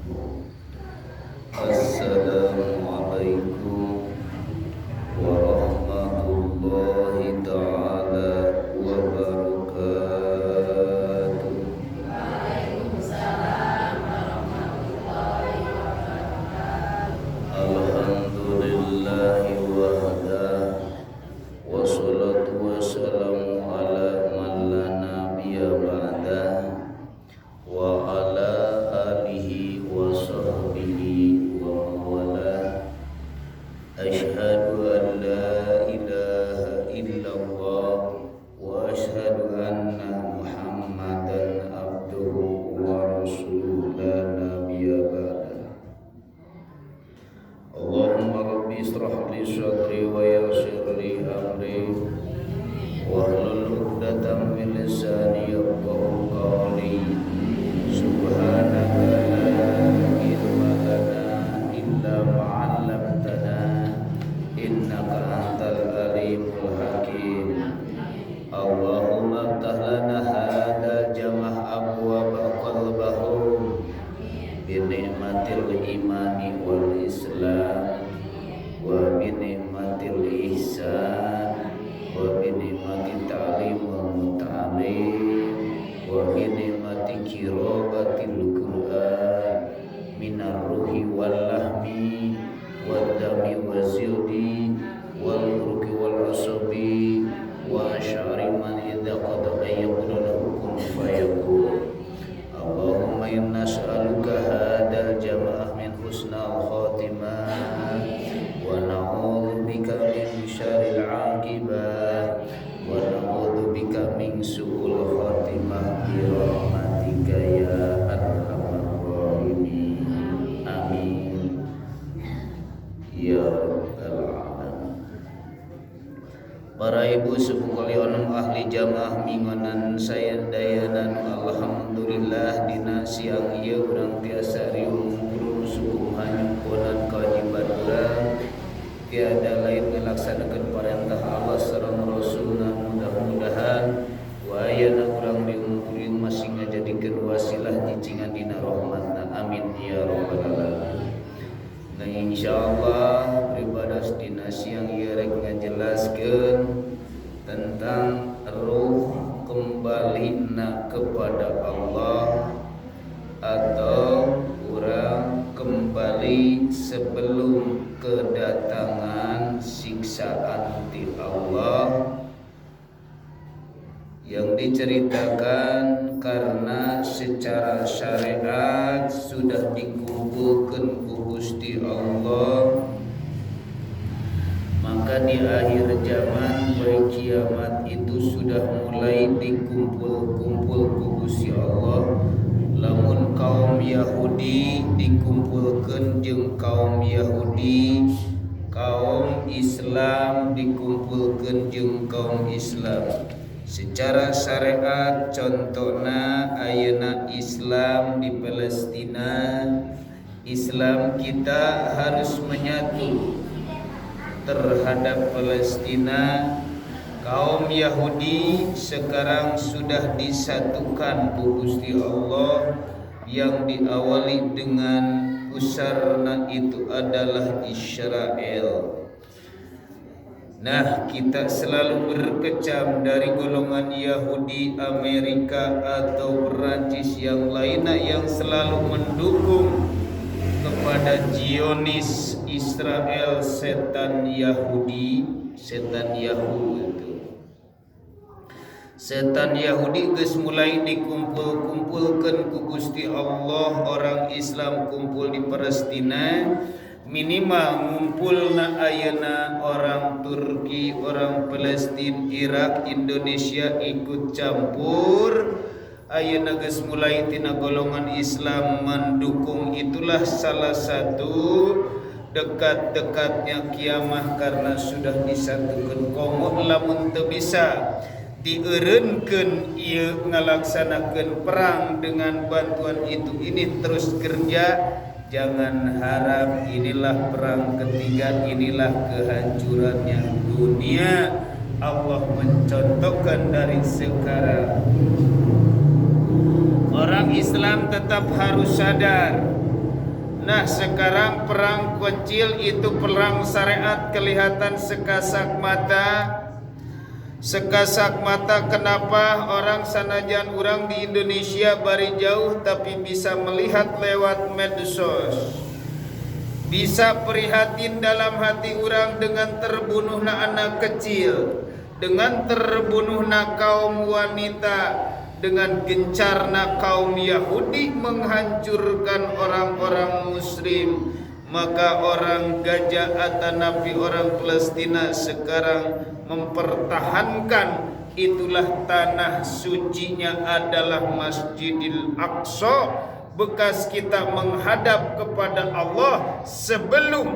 Assalamualaikum warahmatullahi ta'ala wabarakatuh. Alhamdulillahi wahda, wassalatu wassalamu ala man la nabiyya ba'da, wa ala alihi wa sahbihi wa mawala. Asyhadu an la ilaha illallah wa asyhadu anna Muhammadan abduhu wa rasuluhu la nabiyya ba'da. Allahumma rabbi israh li sadri wa yassir li amri wahlul 'uqdatam min lisani yafqahu qawli. Subhanaka la ilma lana illa ma 'allamtana innaka antal alimul hakim. Allahumma iftah lana hadzal jamah abwaaba qalbahum bi ni'matil imani wal islam wa bi ni'matil ihsan wa bi ni'matit ta'lim wal muta'allim wa bi ni'mati qiraatil Qur'an minar ruhi wal lahmi wad dami wazildi wal ruki wal asabi wa syari man idza qad ayyaqulu lahu kun fayakun. Allahumma inna nas'aluka hadal jama'ah min husnal khatimah wa na'udzubika min syarril 'aqibah wa na'udzubika min su'ul khatimah bi rahmatika ya arhamar rahimin. Amin ya rabbal alamin. Para ibu sepuh kalionem ahli jamaah mingonan sayandayanan alhamdulillah dina siang ieu urang tiasa riung kudu suku hanyupunan kewajiban urang tiada lain melaksanakeun parentah Allah sareng Rasulna. Mudah-mudahan wayana urang di umur masih ngajadikeun wasilah nyicingan dina rahmatna. Amin ya rabbal alamin. Nah insyaallah beribadah dina siang ieu rek ngajelaskeun tentang ruh kembalina kepada Allah atau urang kembali sebelum kedatangan siksaan ti Allah yang diceritakan karena secara syariat sudah dikumpulkan ku Gusti Allah, maka di akhir zaman baik kiamat itu sudah mulai dikumpul-kumpul ku Gusti Allah. Lamun kaum Yahudi dikumpulkan jeung kaum Yahudi, kaum Islam dikumpulkan jeung kaum Islam. Secara syariat contohna ayeuna Islam di Palestina, Islam kita harus menyatu terhadap Palestina. Kaum Yahudi sekarang sudah disatukan ku Gusti Allah yang diawali dengan pusarna itu adalah Israel. Nah, kita selalu berkecam dari golongan Yahudi Amerika atau Perancis yang lainnya yang selalu mendukung kepada Zionis Israel, setan Yahudi, setan Yahudi itu. Setan Yahudi geus mulai dikumpul-kumpulkeun ku Gusti Allah. Orang Islam kumpul di Palestina, minimal ngumpulna ayeuna orang Turki, orang Palestina, Irak, Indonesia ikut campur. Ayeuna geus mulai tina golongan Islam mendukung. Itulah salah satu dekat-dekatnya kiamah karena sudah disatukeun. Komo lamun teu bisa dieureunkeun ieu ngalaksanakeun perang dengan bantuan itu ini terus kerja, jangan harap inilah perang ketiga, inilah kehancurannya dunia. Allah mencontohkan dari sekarang. Orang Islam tetap harus sadar Nah sekarang perang kecil itu perang syariat kelihatan sekasat mata. Sekasat mata kenapa orang sanajan orang di Indonesia bari jauh tapi bisa melihat lewat medsos. Bisa prihatin dalam hati orang dengan terbunuhna anak kecil, dengan terbunuhna kaum wanita, dengan gencarna kaum Yahudi menghancurkan orang-orang muslim. Maka orang Gaza atau Nabi orang Palestina sekarang mempertahankan itulah tanah sucinya adalah Masjidil Aqsa, bekas kita menghadap kepada Allah sebelum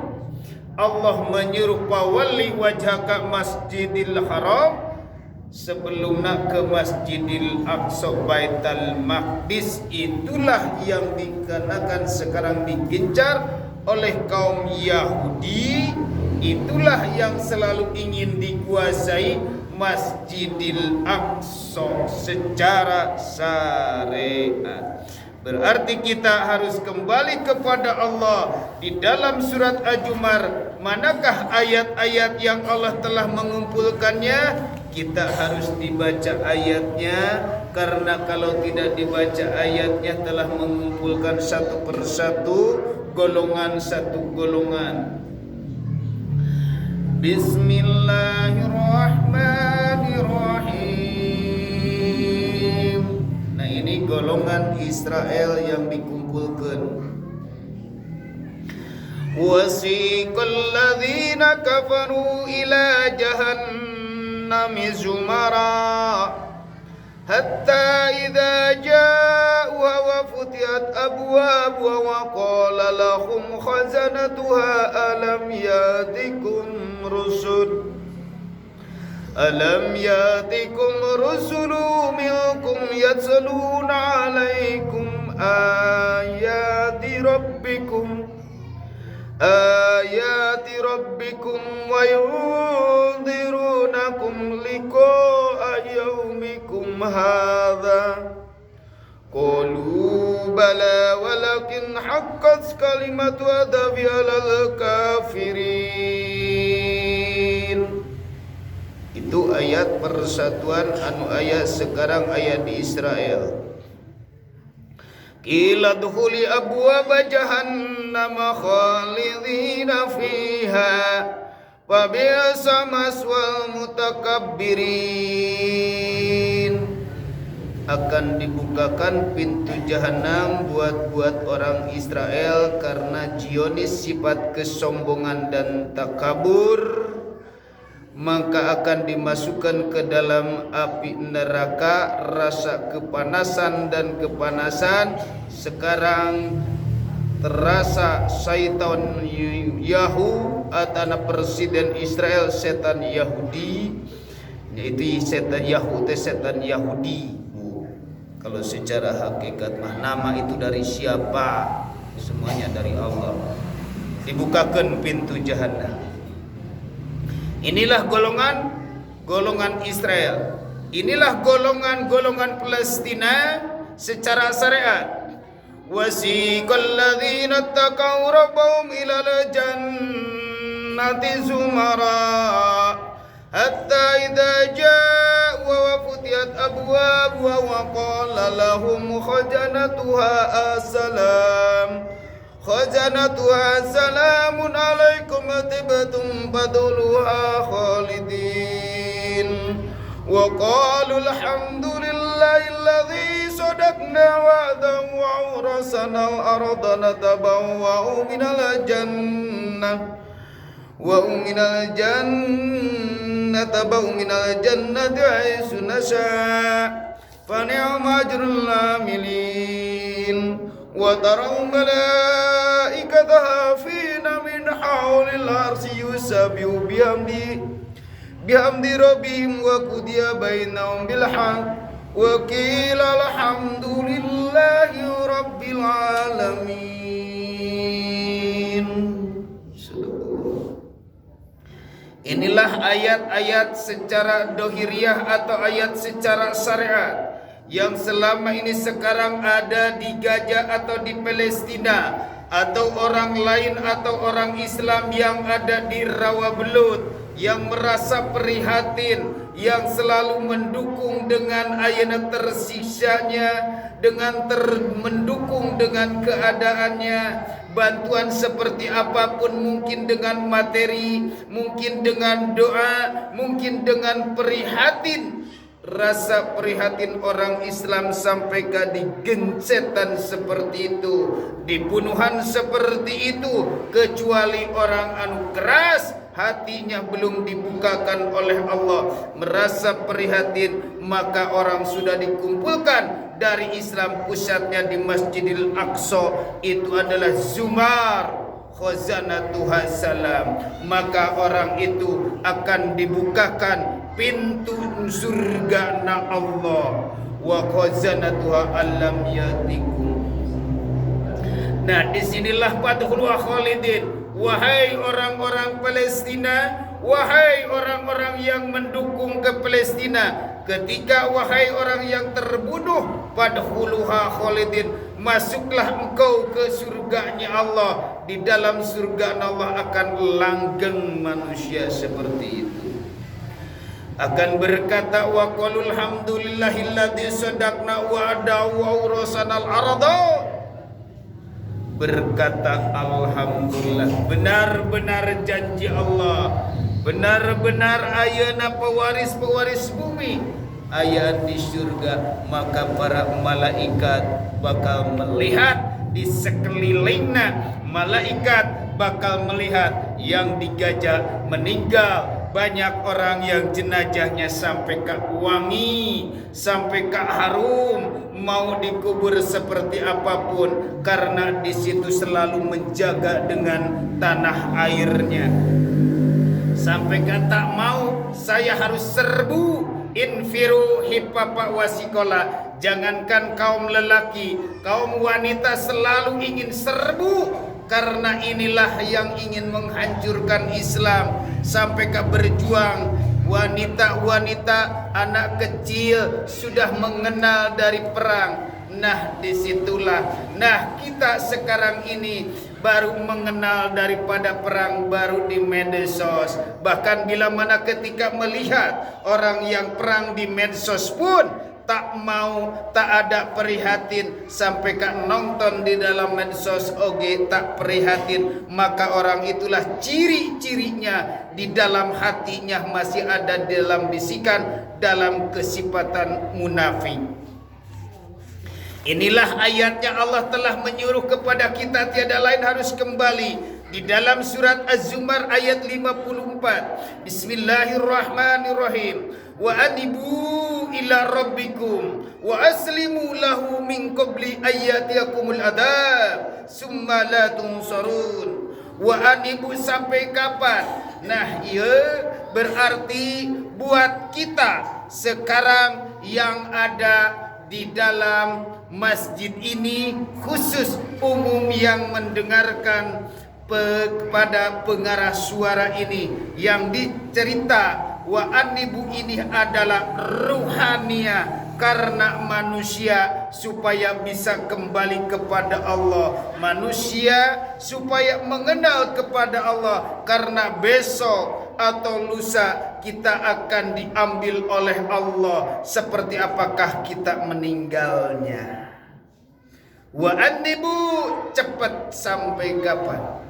Allah menyuruh pawali wajhaka Masjidil Haram, sebelumnya ke Masjidil Aqsa Baitul Maqdis. Itulah yang dikenakan sekarang digencar oleh kaum Yahudi. Itulah yang selalu ingin dikuasai Masjidil Aqsa secara syariat. Berarti kita harus kembali kepada Allah. Di dalam surat Az-Zumar, manakah ayat-ayat yang Allah telah mengumpulkannya? Kita harus dibaca ayatnya, karena kalau tidak dibaca ayatnya telah mengumpulkan satu persatu golongan satu golongan. Bismillahirrahmanirrahim. Nah ini golongan Israel yang dikumpulkan. Wasiqal ladzina kafaru ila jahannami zumara hatta idza ja'uha wa futihat abwabuha wa qala lahum khazanatuha alam yatikum rusulu minkum yatluna alaikum ayati rabbikum wa yunzirunakum liqa'a yaumikum hadza. Qalu bala walakin haqqat kalimatu adzabi 'alal kafirin. Itu ayat persatuan anu ayat sekarang ayat di Israel. Qila dukhuli abwaaba jahannama khalidina fiha fa bi'sa maswal mutakabbirin. Akan dibukakan pintu jahanam buat orang Israel karena Zionis sifat kesombongan dan takabur, maka akan dimasukkan ke dalam api neraka rasa kepanasan dan kepanasan. Sekarang terasa syaitan Yahu atau presiden Israel setan Yahudi, yaitu setan Yahu setan Yahudi. Kalau secara hakikat mah nama itu dari siapa? Semuanya dari Allah. Dibukakan pintu jahanam. Inilah golongan Israel. Inilah golongan Palestina secara syariat. Wasiqal ladzina taqaw rabbahum ilal jannati zumara hatta idza ja'u wa futiyat abwabuha wa qala lahum khajanatuha salamun alaikum tibtum fadkhuluha khalidin wa qalu alhamdulillahi alladzi sadaqna wa'dahu wa awrasana al-arda natabawwa'u minal jannati haythu nasha' fa ni'ma ajrul 'amilin. Wa taraw malaikata hafina min hawlil arsy yusabbihu bihamdi rabbihim wa qudiya bainahum bil haqq wa qila alhamdulillahi rabbil alamin. Inilah ayat-ayat secara dohiriyah atau ayat secara syariat yang selama ini sekarang ada di Gaza atau di Palestina. atau orang lain atau orang Islam yang ada di Rawabelut yang merasa prihatin, yang selalu mendukung dengan ayana tersiksanya, dengan mendukung dengan keadaannya, bantuan seperti apapun, mungkin dengan materi, mungkin dengan doa, mungkin dengan prihatin. Rasa prihatin orang Islam sampai ke digencetan seperti itu, dibunuhan seperti itu, kecuali orang anu keras hatinya belum dibukakan oleh Allah, merasa prihatin, maka orang sudah dikumpulkan dari Islam, pusatnya di Masjidil Aqsa, itu adalah Zumar khazanatuha salam, maka orang itu akan dibukakan pintu surga na Allah, wa khazanatuha alam yatikum. Nah, disinilah padhulu khalidin. Wahai orang-orang Palestina, wahai orang-orang yang mendukung ke Palestina, ketika wahai orang yang terbunuh, padhuluha khalidin, masuklah engkau ke surganya Allah. Di dalam surga Allah akan langgeng manusia seperti itu, akan berkata wa qulul hamdulillahilladzi sadaqna wa'adahu wa awrasanal arda. Berkata alhamdulillah, benar-benar janji Allah, benar-benar ayeuna pewaris-pewaris bumi, aya di surga, maka para malaikat bakal melihat di sekelilingna, malaikat bakal melihat yang digajah meninggal. Banyak orang yang jenazahnya sampai ke wangi, sampai ke harum, mau dikubur seperti apapun, karena di situ selalu menjaga dengan tanah airnya. Sampai kata mau saya harus serbu, infiru hipapa wasikola. Jangankan kaum lelaki, kaum wanita selalu ingin serbu, karena inilah yang ingin menghancurkan Islam. Sampai ke berjuang, wanita-wanita, anak kecil sudah mengenal dari perang. Nah, disitulah, nah kita sekarang ini baru mengenal daripada perang baru di medsos. Bahkan bila mana ketika melihat orang yang perang di medsos pun tak mau, tak ada prihatin, sampai kan nonton di dalam medsos oge tak prihatin, maka orang itulah ciri-cirinya di dalam hatinya masih ada dalam bisikan, dalam kesifatan munafik. Inilah ayatnya Allah telah menyuruh kepada kita, tiada lain harus kembali di dalam surat Az-Zumar ayat 54. Bismillahirrahmanirrahim. Wa anibu ila rabbikum wa aslimu lahu min qabli ayyatiyakumul adab summa la tunsarun. Wa anibu sampai kapan? Nah, iya berarti buat kita sekarang yang ada di dalam masjid ini, khusus umum yang mendengarkan kepada pengarah suara ini, yang dicerita wa anibu ini adalah ruhania, karena manusia supaya bisa kembali kepada Allah, manusia supaya mengenal kepada Allah, karena besok atau lusa kita akan diambil oleh Allah. Seperti apakah kita meninggalnya? Wa anibu, cepat sampai kapan?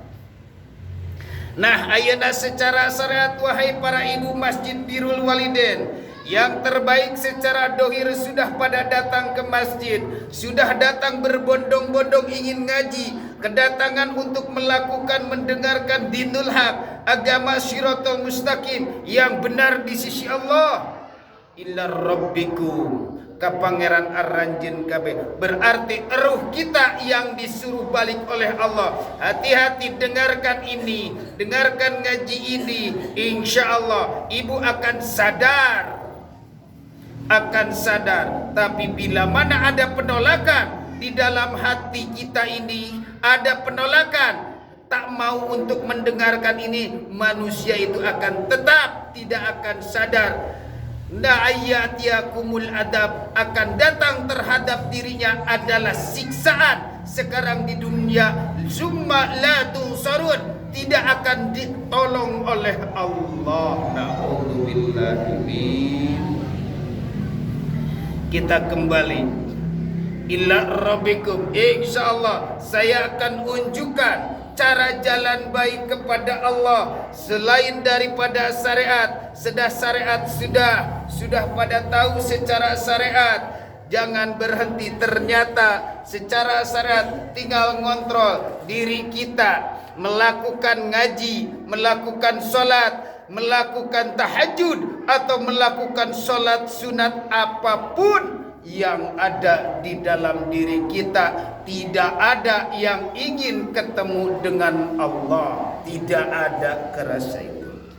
Nah, ayeuna secara syariat, wahai para ibu masjid Birrul Walidain, yang terbaik secara dohir sudah pada datang ke masjid, sudah datang berbondong-bondong ingin ngaji, kedatangan untuk melakukan mendengarkan dinul haq, agama Shiratal Mustaqim yang benar di sisi Allah. Illa rabbikum, ka pangeran arranjeun kabeh, berarti ruh kita yang disuruh balik oleh Allah. Hati-hati, dengarkan ini, dengarkan ngaji ini, insya Allah ibu akan sadar, akan sadar. Tapi bila mana ada penolakan di dalam hati kita ini, ada penolakan, tak mau untuk mendengarkan ini, manusia itu akan tetap tidak akan sadar. Na'ayatiyakumul adab, akan datang terhadap dirinya adalah siksaan sekarang di dunia, summa la tunsarun, tidak akan ditolong oleh Allah. Na'udzubillahi min. Kita kembali ila rabbikum. Insyaallah saya akan unjukkan cara jalan baik kepada Allah selain daripada syariat. Syariat sudah pada tahu secara syariat. Jangan berhenti, ternyata secara syariat tinggal ngontrol diri kita, melakukan ngaji, melakukan sholat, melakukan tahajud, atau melakukan sholat sunat apapun yang ada di dalam diri kita. Tidak ada yang ingin ketemu dengan Allah, tidak ada kerasa itu,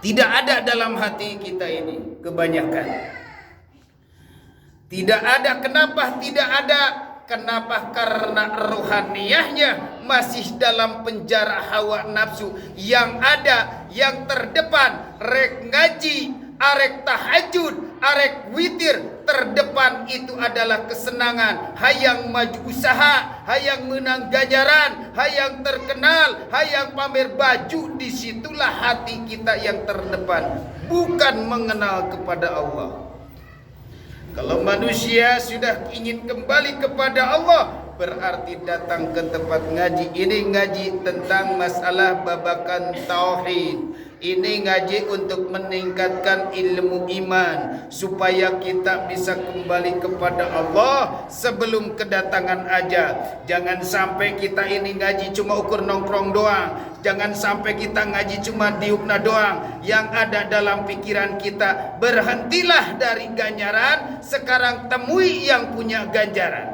tidak ada dalam hati kita ini kebanyakan. Tidak ada. Kenapa tidak ada? Kenapa? Karena rohaniyahnya masih dalam penjara hawa nafsu. Yang ada, yang terdepan, rek ngaji, arek tahajud, arek witir, terdepan itu adalah kesenangan. Hayang maju usaha, hayang menang ganjaran, hayang terkenal, hayang pamer baju. Disitulah hati kita yang terdepan, bukan mengenal kepada Allah. Kalau manusia sudah ingin kembali kepada Allah, berarti datang ke tempat ngaji. Ini ngaji tentang masalah babakan tauhid. Ini ngaji untuk meningkatkan ilmu iman, supaya kita bisa kembali kepada Allah sebelum kedatangan ajal. Jangan sampai kita ini ngaji cuma ukur nongkrong doang. Jangan sampai kita ngaji cuma diukna doang. Yang ada dalam pikiran kita, berhentilah dari ganjaran, sekarang temui yang punya ganjaran.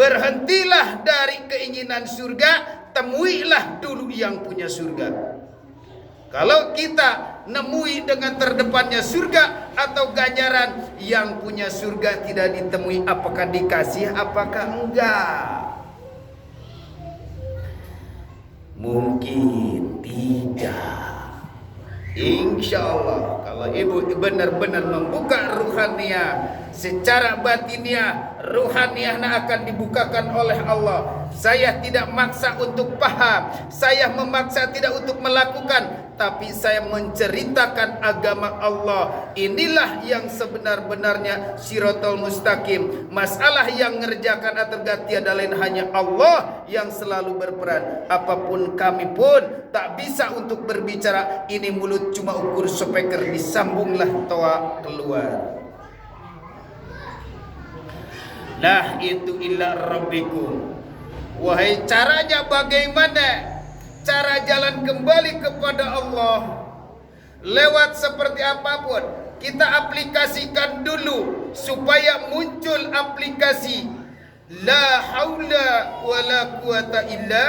Berhentilah dari keinginan surga, temuilah dulu yang punya surga. Kalau kita nemui dengan terdepannya surga atau ganjaran, yang punya surga tidak ditemui, apakah dikasih, apakah enggak? Mungkin tidak. Insya Allah kalau ibu benar-benar membuka ruhaniyah secara batiniah, ruhaniyah akan dibukakan oleh Allah. Saya tidak maksa untuk paham, saya memaksa tidak untuk melakukan, tapi saya menceritakan agama Allah. Inilah yang sebenar-benarnya Shiratal Mustaqim. Masalah yang mengerjakan atau tiada lain hanya Allah yang selalu berperan. Apapun kami pun tak bisa untuk berbicara. Ini mulut cuma ukur speaker, disambunglah toa keluar. Nah itu ila rabbikum. Wahai caranya bagaimana? Cara jalan kembali kepada Allah lewat seperti apapun, kita aplikasikan dulu supaya muncul aplikasi la haula wala quwata illa.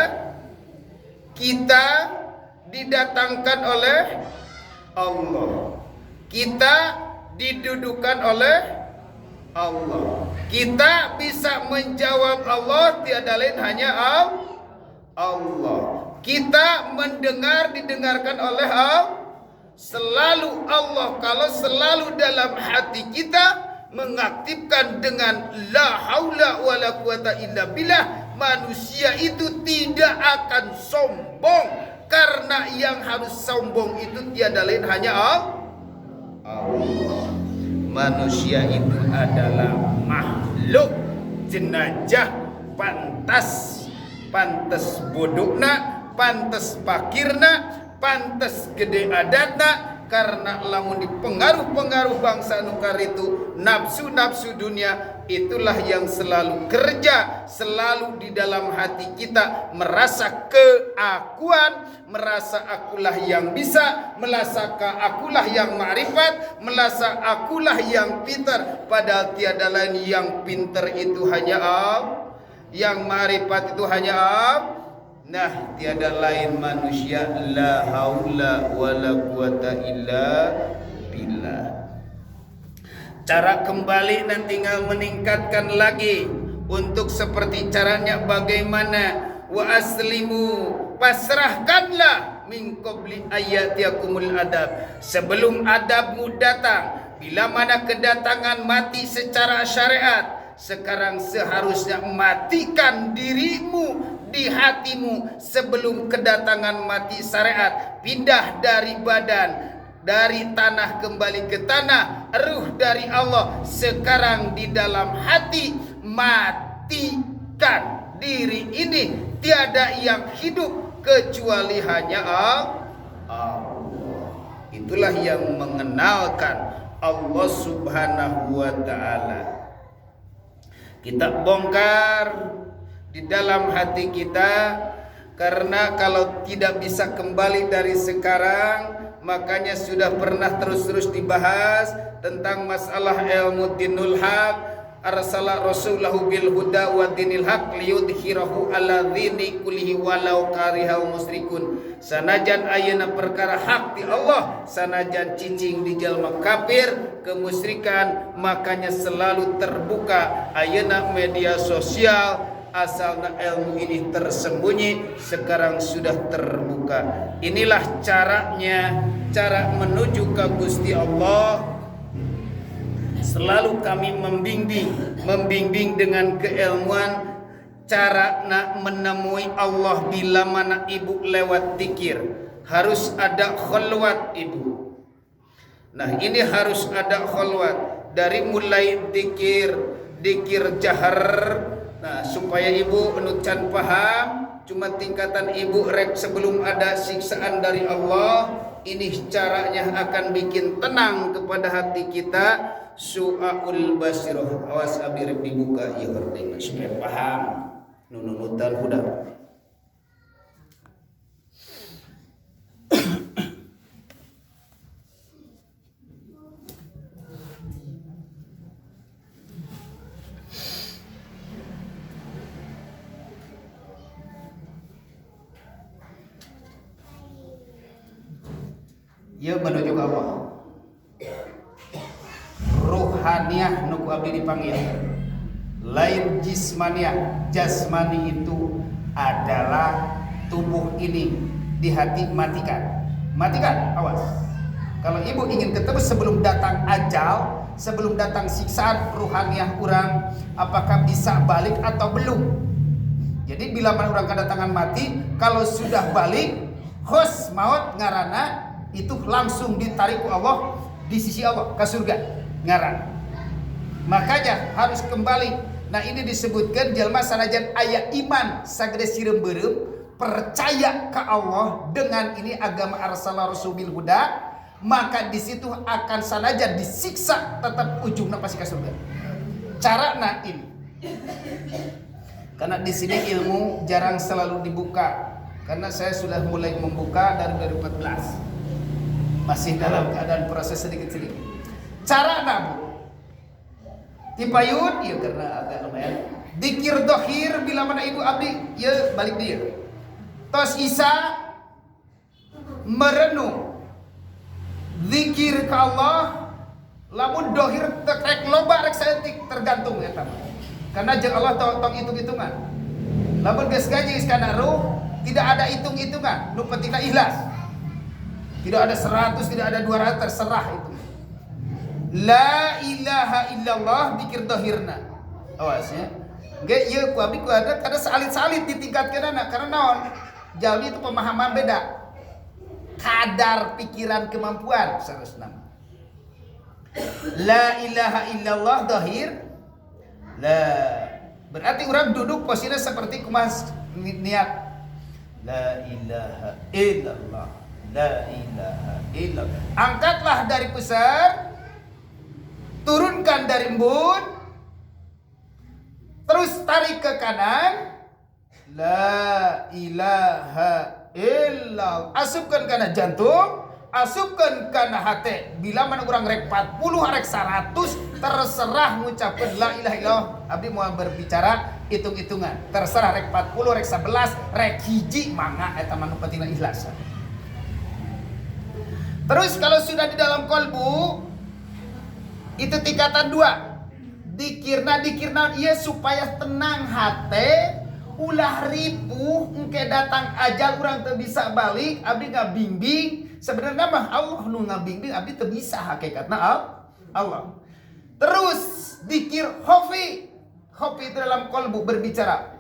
Kita didatangkan oleh Allah, kita didudukan oleh Allah, kita bisa menjawab Allah, tiada lain hanya Allah. Kita mendengar, didengarkan oleh Allah. Selalu Allah. Kalau selalu dalam hati kita mengaktifkan dengan la haula wala quwata illa billah, manusia itu tidak akan sombong. Karena yang harus sombong itu tiada lain hanya Allah. Manusia itu adalah makhluk jenajah, pantas bodohna, pantas pakirna, pantas gede adatna. Karena lamun dipengaruh-pengaruh bangsa nukar itu nafsu-nafsu dunia, itulah yang selalu kerja, selalu di dalam hati kita, merasa keakuan, merasa akulah yang bisa, merasa akulah yang ma'rifat, merasa akulah yang pintar. Padahal tiada lain yang pintar itu hanya Allah, yang ma'rifat itu hanya Allah. Nah, tiada lain manusia, la haula wala quwata illa billah. Cara kembali dan tinggal meningkatkan lagi untuk seperti caranya bagaimana. Wa aslimu, pasrahkanlah min qabli ayatiyakumul adab, sebelum adabmu datang. Bila mana kedatangan mati secara syariat, sekarang seharusnya matikan dirimu di hatimu sebelum kedatangan mati syariat. Pindah dari badan, dari tanah kembali ke tanah, ruh dari Allah sekarang di dalam hati. Matikan diri ini, tiada yang hidup kecuali hanya Allah. Itulah yang mengenalkan Allah Subhanahu wa ta'ala. Kita bongkar di dalam hati kita, karena kalau tidak bisa kembali dari sekarang, makanya sudah pernah terus-terus dibahas tentang masalah ilmu dinul haq. Arsala rasulahu bil huda wa dinil haq liyudhhirahu ala dini kullihi walau karihal musyrikun. Sanajan ayeuna perkara hak di Allah, sanajan cicing di jalma kafir kemusyrikan, makanya selalu terbuka ayeuna media sosial. Asalna ilmu ini tersembunyi, sekarang sudah terbuka. Inilah caranya, cara menuju ke Gusti Allah. Selalu kami membimbing dengan keilmuan cara nak menemui Allah. Bila mana ibu lewat zikir harus ada khalwat ibu. Nah ini harus ada khalwat dari mulai zikir jahar. Nah supaya ibu nucan paham, cuma tingkatan ibu rek sebelum ada siksaan dari Allah. Ini caranya akan bikin tenang kepada hati kita. Su'aul basirah, awas abir dibuka ya hordeng supaya paham nunutan udah. Ya menuju ke Allah. Ruhaniyah nuku abdi dipanggil, lain jismaniyah. Jasmani itu adalah tubuh ini, di hati matikan. Matikan, awas. Kalau ibu ingin ketemu sebelum datang ajal, sebelum datang siksaan ruhaniyah orang, apakah bisa balik atau belum? Jadi bila mana orang kedatangan mati, kalau sudah balik, khos maut ngarana itu langsung ditarik ke Allah, di sisi Allah ke surga ngaran. Makanya harus kembali. Nah ini disebutkan jalma sanajan aya iman sagede sireum beureum, percaya ke Allah dengan ini agama arsala rasul bil huda, maka di situ akan sanajan disiksa tetap ujungnya pasti ke surga. Carana ini. Karena di sini ilmu jarang selalu dibuka, karena saya sudah mulai membuka dari 2014. Masih dalam keadaan proses sedikit-sedikit. Cara nabu tipayun ya karena agak lumayan. Dikir dohir bila mana ibu abdi ya balik dia. Tos isa merenung zikir ke Allah, lamun dohir rek loba rek saeutik tergantung ya tama. Karena jeung Allah tong hitung-hitungan. Lamun geus gaji geus kana ruh, tidak ada hitung-hitungan, nu pentingna ikhlas. Tidak ada 100, tidak ada 200, terserah itu. La ilaha illallah dikir dohirna. Awas ya. Ge ieu ku abdi ku ada salit-salit ditingkatkeunana karena naon? Jalmi itu pemahaman beda. Kadar pikiran kemampuan sanesna. La ilaha illallah dohir. La berarti orang duduk posisinya seperti kumas niat. La ilaha illallah. La ilaha illallah. Angkatlah dari pusar. Turunkan dari embun, terus tarik ke kanan. La ilaha illallah. Asupkan kana jantung, asupkan kana hati. Bila mana orang rek 40 rek 100, terserah mengucapkan la ilaha illallah. Abdi mau berbicara hitung-hitungan. Terserah rek 40 rek 11 rek hiji mangga eta manu pentingna ikhlas. Terus kalau sudah di dalam kolbu, itu tingkatan 2. Dikirna iya supaya tenang hati, ulah ripuh engke datang ajal urang teu bisa balik, abdi ngabimbing. Sebenarnya mah Allah nu ngabimbing, abdi teu bisa hakikatna Allah. Terus dikir khofi, Khofi itu dalam kolbu berbicara.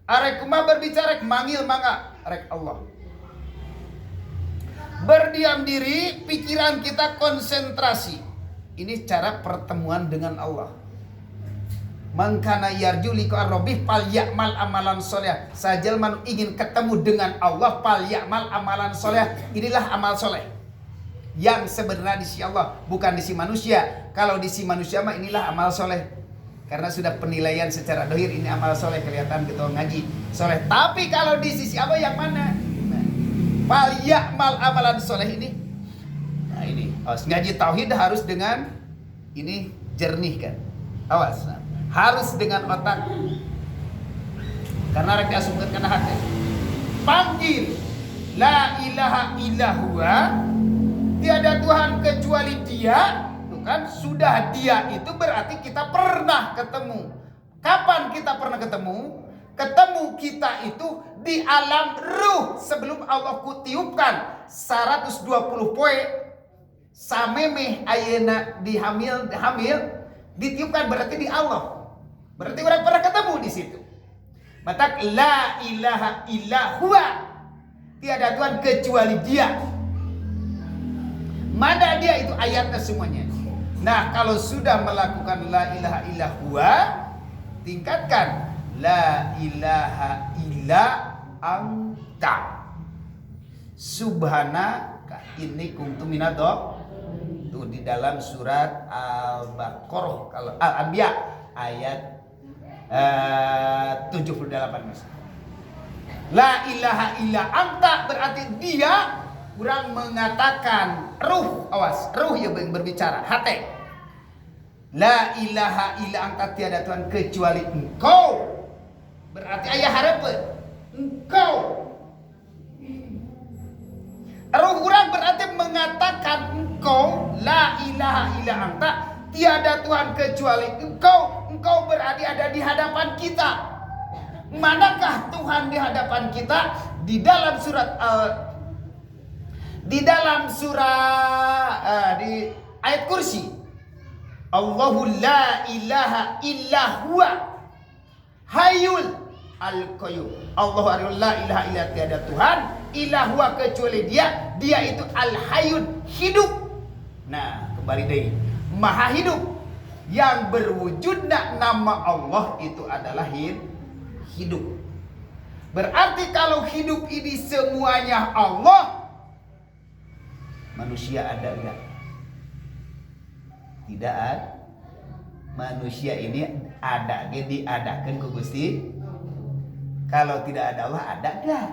Arek kumah berbicara, manggil mangga arek Allah. Berdiam diri, pikiran kita konsentrasi. Ini cara pertemuan dengan Allah. Mangkana yarju liqa rabbih fal ya'mal amalan soleh. Sajal man ingin ketemu dengan Allah fal ya'mal amalan soleh. Inilah amal soleh yang sebenarnya di sisi Allah, bukan di sisi manusia. Kalau di sisi manusia mah inilah amal soleh, karena sudah penilaian secara dohir, ini amal soleh, kelihatan ketua ngaji soleh. Tapi kalau di sisi Allah yang mana? Fal ya'mal amalan soleh ini. Nah ini, awas, ngaji tauhid harus dengan ini jernih kan. Awas, harus dengan otak. Karena rek diasumkan karena hati. Panggil la ilaha illallah, tiada Tuhan kecuali Dia. Tuh kan, sudah Dia itu berarti kita pernah ketemu. Kapan kita pernah ketemu? Ketemu kita itu di alam ruh sebelum Allah kutiupkan 120 poe samemeh ayeuna dihamil ditiupkan, berarti di Allah. Berarti orang pernah ketemu di situ. Matak la ilaha illa huwa, tiada Tuhan kecuali Dia. Mana Dia itu ayatnya semuanya. Nah, kalau sudah melakukan la ilaha illa huwa, tingkatkan la ilaha illa anta subhanaka inni kuntu minadh. Itu di dalam surat Al-Baqarah, kalau Al-Anbiya ayat 78 Mas. La ilaha illa anta berarti Dia, kurang mengatakan ruh, awas, ruh yang berbicara, hati. La ilaha illa anta, tiada Tuhan kecuali Engkau. Berarti ayah harapan Engkau. Ruh orang berarti mengatakan Engkau, la ilaha illa anta, tiada Tuhan kecuali Engkau. Engkau berarti ada di hadapan kita. Manakah Tuhan di hadapan kita? Di dalam surat di ayat kursi, Allahu la ilaha illa huwa hayyul al-qayyum. Allahu la ilaha illa, tiada Tuhan illa huwa kecuali Dia. Dia itu al-hayyun, hidup. Nah, kembali deh, maha hidup. Yang berwujudnya nama Allah itu adalah hidup. Berarti kalau hidup ini semuanya Allah, manusia ada enggak? Tidak ada. Manusia ini ada, diadakan ku Gusti. Kalau tidak ada Allah, ada enggak?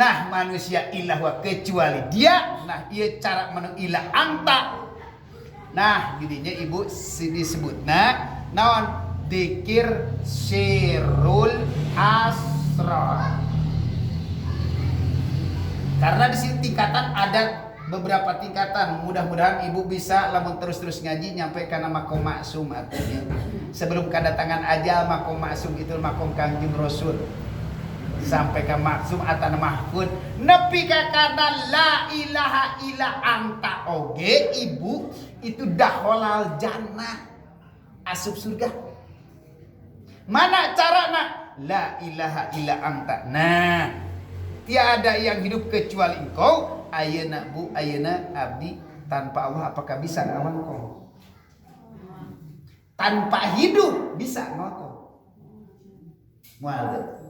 Nah, manusia ilah wa kecuali Dia. Nah, ia cara ilah anta. Nah, jadinya ibu disebut naon dzikir sirrul asrar. Karena di sini tingkatan ada beberapa tingkatan. Mudah-mudahan ibu bisa lamun terus ngaji nyampe kana makom maksum artinya. Sebelum kedatangan ajal, makom maksum itu makom Kangjeng Rasul. Sampai ke maksum atana mahfud, nepi ka kana la ilaha illa anta oge ibu itu daholal jannah, asup surga. Mana carana? La ilaha illa anta. Nah, tiada yang hidup kecuali Engkau. Ayeuna bu, ayeuna abdi, tanpa Allah apakah bisa ngawal engkau? Tanpa hidup bisa ngawal. Mual.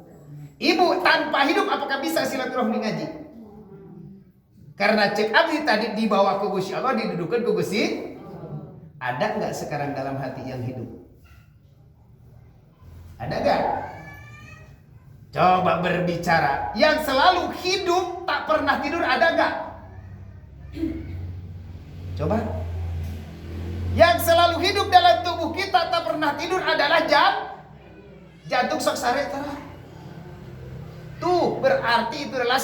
Ibu tanpa hidup apakah bisa silaturahmi ngaji? Karena cek abdi tadi dibawa ke Gusti Allah, didudukan ke Gusti. Ada enggak sekarang dalam hati yang hidup? Ada enggak? Coba berbicara. Yang selalu hidup tak pernah tidur ada enggak? Coba. Yang selalu hidup dalam tubuh kita tak pernah tidur adalah jantung sok sare tara. Tuh berarti itu adalah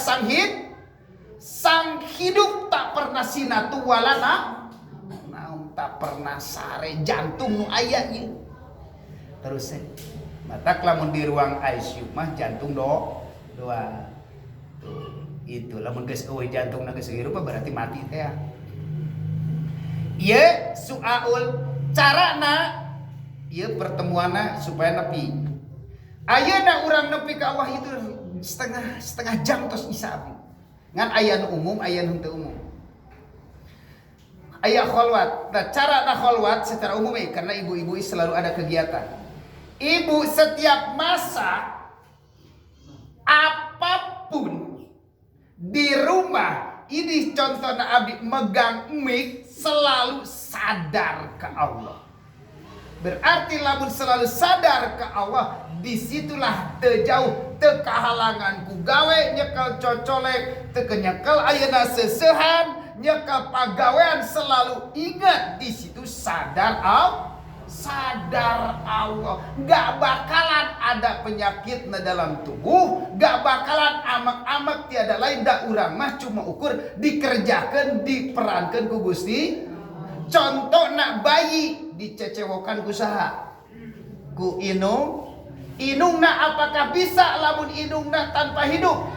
sang hidup tak pernah sinatu walana naon tak pernah sare jantung nu aya ieu. Terus matak lamun di ruang ICU mah jantung doang. Tuh itu lamun geus eueuh jantungna geus hirup berarti mati teh. Ieu suaul carana ieu pertemuanna supaya nepi. Ayeuna urang nepi ka Allah itu setengah jam tos isa abdi. Ngan aya nu umum, aya nu teu umum. Aya kholwat. Nah, cara kholwat secara umum karena ibu-ibu selalu ada kegiatan. Ibu setiap masa apapun di rumah ini contohnya abdi megang mic selalu sadar ke Allah. Berarti lamun selalu sadar ke Allah, disitulah terjauh tekahalangan ku gawe nyekel cocolek tekenyekel ayeuna seusehan nyekel pagawean selalu ingat di situ sadar Allah. Gak bakalan ada penyakit na dalam tubuh, gak bakalan amak-amak tiada lain da urang mah cuma ukur dikerjakan diperankan ku Gusti. Contoh nak bayi dicecewokan ku saha? Ku inungna apakah bisa lamun inungna tanpa hidup?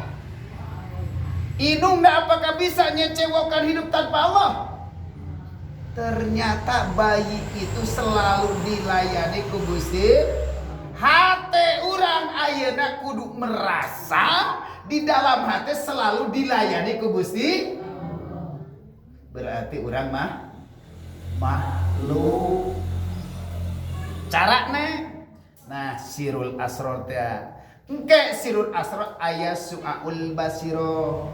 Inungna apakah bisa nyecewokan hidup tanpa Allah? Ternyata bayi itu selalu dilayani ku Gusti. Hate urang ayeuna kudu merasa di dalam hati selalu dilayani ku Gusti. Berarti urang mah makhluk. Carane nah sirul asror teh engke sirul asror aya su'aul basiro.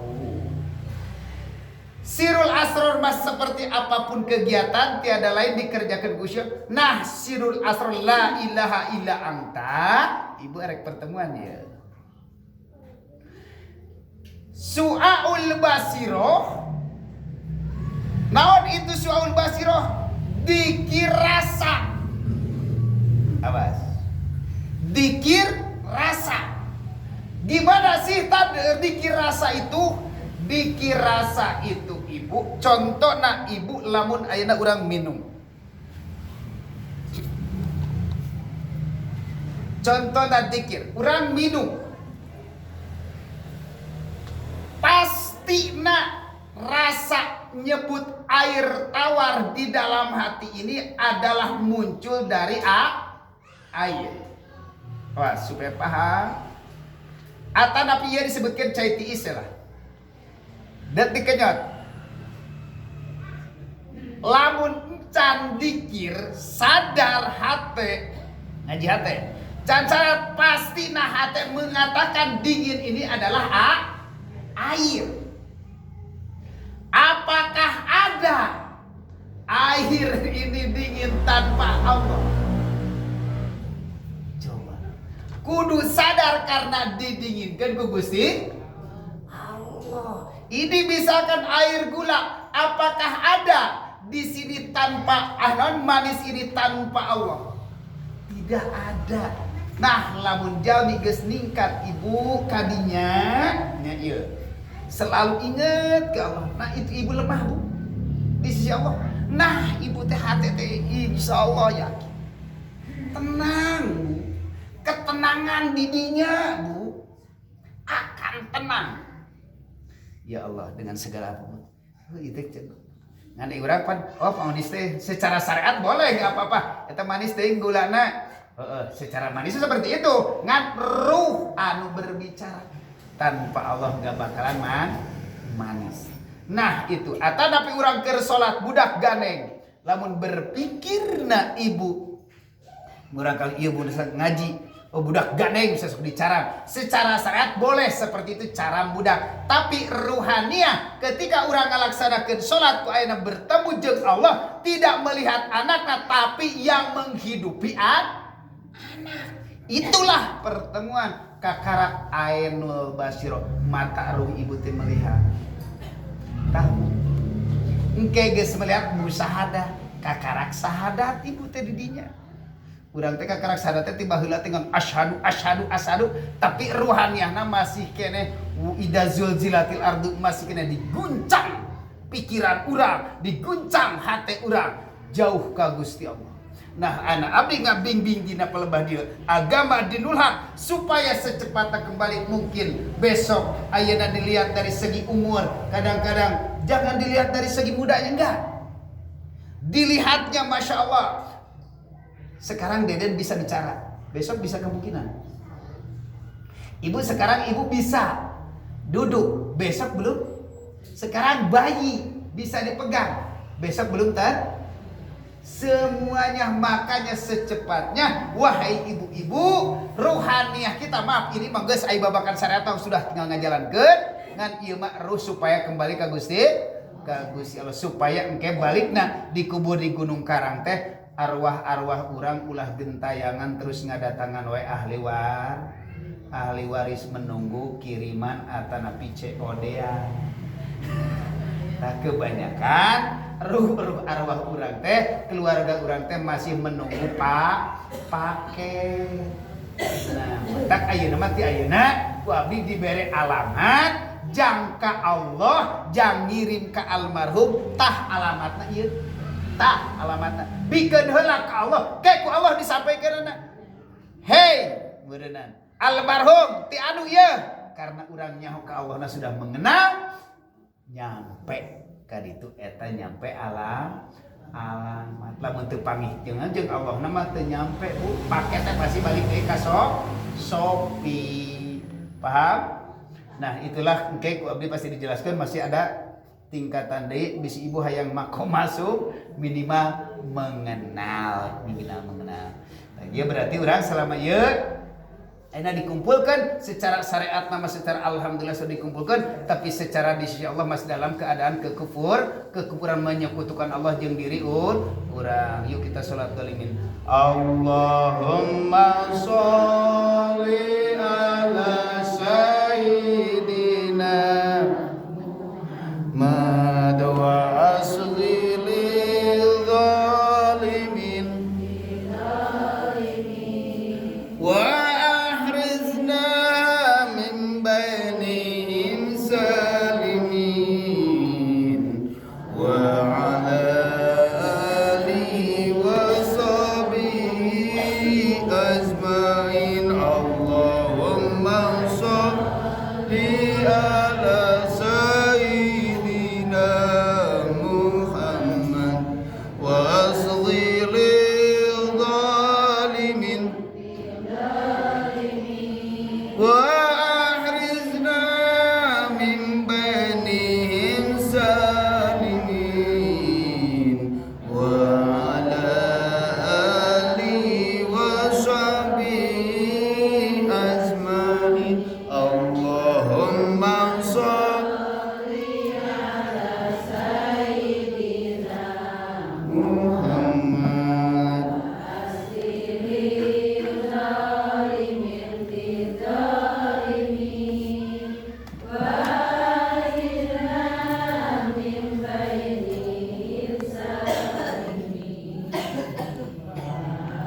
Sirul asror mas seperti apapun kegiatan tiada lain dikerjakan Gusti. Nah sirul asror la ilaha illa anta. Ibu arek pertemuan ya. Su'aul basiro. Naon itu su'aul basiro? Dikir rasa. Awas. Dikir rasa. Gimana sih dikir rasa itu? Dikir rasa itu ibu. Contohna ibu lamun ayeuna urang minum. Contohna dikir. Urang minum. Pastina rasa nyebut air tawar di dalam hati ini adalah muncul dari air. Wah, supaya paham. Atanapi ieu disebutkeun cai tiis lah. Detik kenyot. Lamun can dikir sadar hate ngaji hate. Can pasti nah hate mengatakan dingin ini adalah air. Apakah ada air ini dingin tanpa Allah? Coba. Kudu sadar karena didinginkan ku Gusti Allah. Ini misalkan air gula, apakah ada di sini tanpa manis ini tanpa Allah? Tidak ada. Nah, lamun jalmi geus ningkat ibu kadinya nya ieu. Selalu ingat ke Allah. Nah itu ibu lemah bu di sisi Allah. Nah ibu teh hati teh insya Allah yakin. Tenang bu. Ketenangan didinya bu akan tenang. Ya Allah dengan segala apapun. Itu ngan urang pan manis teh secara syariat boleh nggak apa-apa. Eta manis teh gulana. Secara manis seperti itu. Ngan ruh anu berbicara. Tanpa Allah gak bakalan manis. Nah itu atanapi urang keur salat budak ganeng lamun berpikir na ibu urang kali ieu ngaji budak ganeng bisa sok dicaram secara syariat boleh seperti itu cara budak tapi ruhaniah ketika urang ngalaksanakeun salat ku ayeuna bertemu jeung Allah tidak melihat anaknya tapi yang menghidupi anak. Itulah pertemuan kakarak ainul basiro mata ruh ibu teh melihat. Tahu? Engke geus melihat musyahadah kakarak sahadat ibu teh di dinya. Urang teh kakarak sahadat teh tiba heula teh ngan asyhadu tapi ruhaniahna masih kene ida zulzilatil ardu masih kene diguncang pikiran urang, diguncang hati urang jauh ka Gusti Allah. Nah anak abdi ngabing-bing dina pelebah dia agama dinulhak supaya secepatnya kembali mungkin besok ayeuna dilihat dari segi umur kadang-kadang jangan dilihat dari segi mudanya enggak dilihatnya Masya Allah sekarang Deden bisa bicara, besok bisa kemungkinan. Ibu sekarang ibu bisa duduk, besok belum. Sekarang bayi bisa dipegang, besok belum semuanya. Makanya secepatnya wahai ibu-ibu ruhaniyah kita, maaf ini mah geus ai babakan syariat sudah tinggal ngajalankeun ngan ieu mah supaya kembali ka Gusti Allah, supaya engke balikna dikubur di Gunung Karang teh arwah-arwah urang ulah gentayangan terus ngadatangan wae ahli waris menunggu kiriman atanapi COD-an. Nah kebanyakan ruh arwah urang teh, keluarga urang teh masih menunggu paket. Nah, tak ayeuna mah ti ayeuna ku abdi dibere alamat jang ka Allah, jang ngirim ka almarhum, tah alamatna ieu. Tah alamatna. Bikeun heula ka Allah, ke ku Allah disampaikeunna. Hei, beureunan. Almarhum ti anu ieu, karena urang nyaho ka Allahna sudah mengenal, nyampe ka ditu eta nyampe alamat. Lamun teu pangihjeungan jeung Allahna mah teu nyampe Bu, paketnya pasti balik deui ka Shopee. Paham? Nah, itulah engke ku abdi pasti dijelaskan masih ada tingkatan deui bisi ibu hayang makom masuk minimal mengenal. Nah, ieu berarti urang selama ieu ayeuna dikumpulkan secara syariat nama secara alhamdulillah sudah dikumpulkan, tapi secara di sisi Allah masih dalam keadaan kekufuran menyekutukan Allah jeung diri urang. Yuk kita salat galimin. Allahumma sholli ala sayyidina Muhammad wa asghil zalimin wa Allahumma sholli